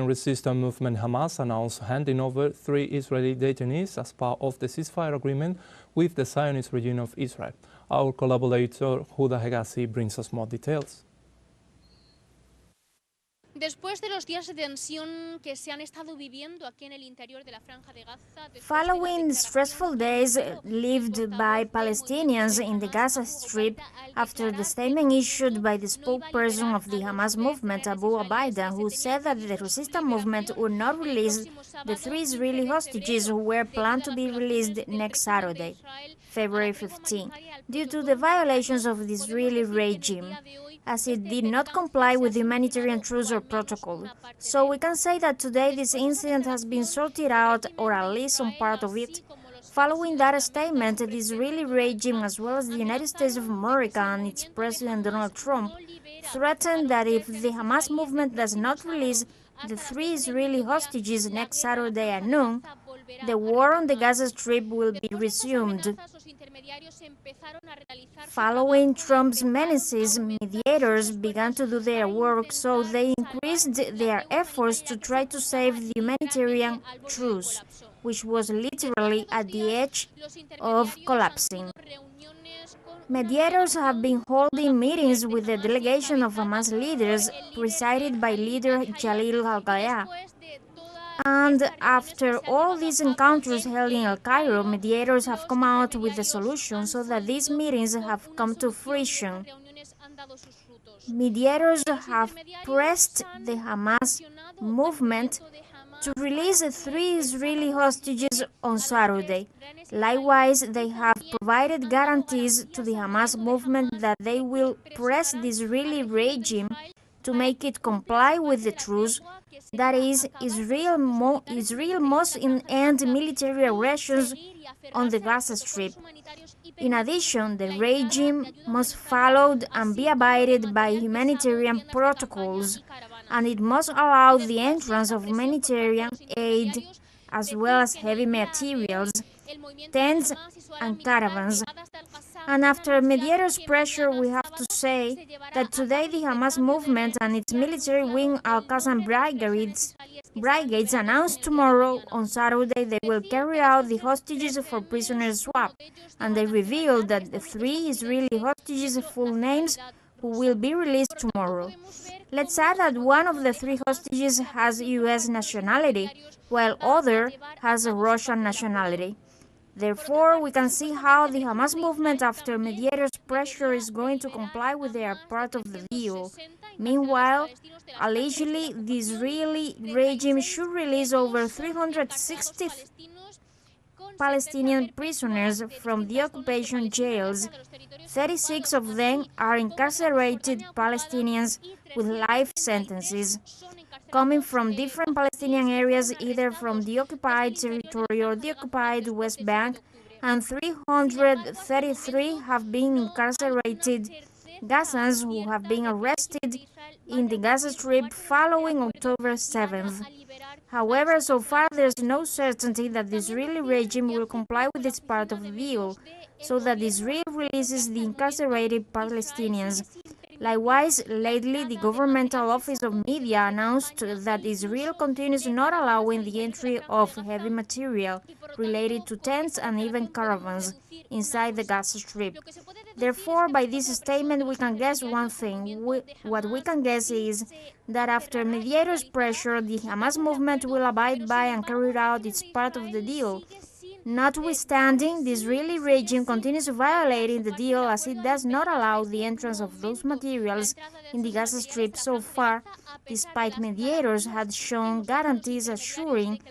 Resistance movement Hamas announced handing over 3 Israeli detainees as part of the ceasefire agreement with the Zionist regime of Israel. Our collaborator Huda Hegazi brings us more details. Following stressful days lived by Palestinians in the Gaza Strip after the statement issued by the spokesperson of the Hamas movement, Abu Abaida, who said that the resistance movement would not release the 3 Israeli hostages who were planned to be released next Saturday, February 15, due to the violations of the Israeli regime, as it did not comply with humanitarian truce or protocol. So we can say that today this incident has been sorted out, or at least some part of it. Following that statement, the Israeli regime, as well as the United States of America and its President Donald Trump, threatened that if the Hamas movement does not release the 3 Israeli hostages next Saturday at noon, the war on the Gaza Strip will be resumed. Following Trump's menaces, mediators began to do their work, so they increased their efforts to try to save the humanitarian truce, which was literally at the edge of collapsing. Mediators have been holding meetings with the delegation of Hamas leaders, presided by leader Jalil al-Ghaya. And after all these encounters held in El Cairo, mediators have come out with a solution so that these meetings have come to fruition. Mediators have pressed the Hamas movement to release 3 Israeli hostages on Saturday. Likewise, they have provided guarantees to the Hamas movement that they will press the Israeli regime to make it comply with the truce, that is, Israel must end military aggressions on the Gaza Strip. In addition, the regime must follow and be abided by humanitarian protocols, and it must allow the entrance of humanitarian aid as well as heavy materials, tents and caravans. And after mediators' pressure, we have to say that today the Hamas movement and its military wing Al-Qassam brigades announced tomorrow on Saturday they will carry out the hostages for prisoner swap, and they revealed that the 3 Israeli hostages' full names who will be released tomorrow. Let's add that one of the 3 hostages has U.S. nationality, while other has a Russian nationality. Therefore, we can see how the Hamas movement, after mediators' pressure, is going to comply with their part of the deal. Meanwhile, allegedly, the Israeli regime should release over 360 Palestinian prisoners from the occupation jails. 36 of them are incarcerated Palestinians with life sentences, coming from different Palestinian areas, either from the occupied territory or the occupied West Bank, and 333 have been incarcerated Gazans who have been arrested in the Gaza Strip following October 7th. However, so far there's no certainty that the Israeli regime will comply with its part of the deal, so that Israel releases the incarcerated Palestinians. Likewise, lately, the governmental office of media announced that Israel continues not allowing the entry of heavy material related to tents and even caravans inside the Gaza Strip. Therefore, by this statement, we can guess one thing. What we can guess is that after mediators' pressure, the Hamas movement will abide by and carry out its part of the deal. Notwithstanding, the Israeli regime continues violating the deal, as it does not allow the entrance of those materials in the Gaza Strip so far, despite mediators had shown guarantees assuring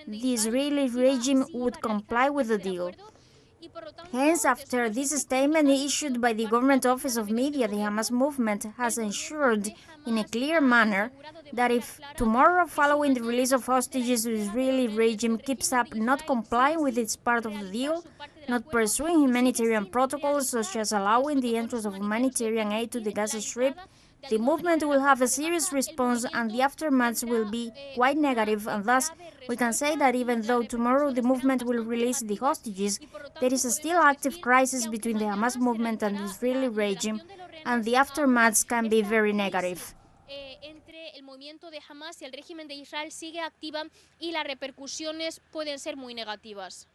the Israeli regime would comply with the deal. Hence, after this statement issued by the Government Office of Media, the Hamas movement has ensured in a clear manner that if tomorrow, following the release of hostages, the Israeli regime keeps up not complying with its part of the deal, not pursuing humanitarian protocols such as allowing the entrance of humanitarian aid to the Gaza Strip, the movement will have a serious response and the aftermath will be quite negative, and thus we can say that even though tomorrow the movement will release the hostages, there is a still active crisis between the Hamas movement and the Israeli regime, and the aftermath can be very negative. movimiento de Hamas y el régimen de Israel sigue activa y las repercusiones pueden ser muy negativas.